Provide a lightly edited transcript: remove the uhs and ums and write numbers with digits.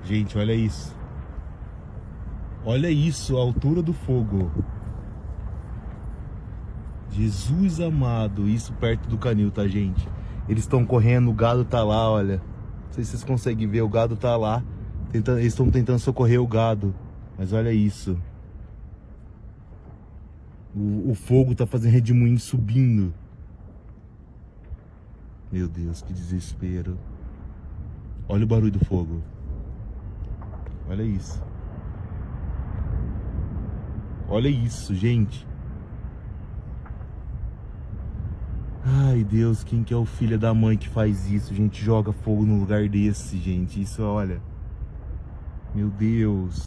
Gente, olha isso. Olha isso, a altura do fogo. Jesus amado, isso perto do canil, tá, gente? Eles estão correndo, o gado tá lá, olha. Não sei se vocês conseguem ver, o gado tá lá. Eles estão tentando socorrer o gado. Mas olha isso. O fogo tá fazendo redemoinho subindo. Meu Deus, que desespero. Olha o barulho do fogo. Olha isso. Olha isso, gente. Ai, Deus, quem que é o filho da mãe que faz isso? Gente, joga fogo num lugar desse, gente. Isso, olha. Meu Deus.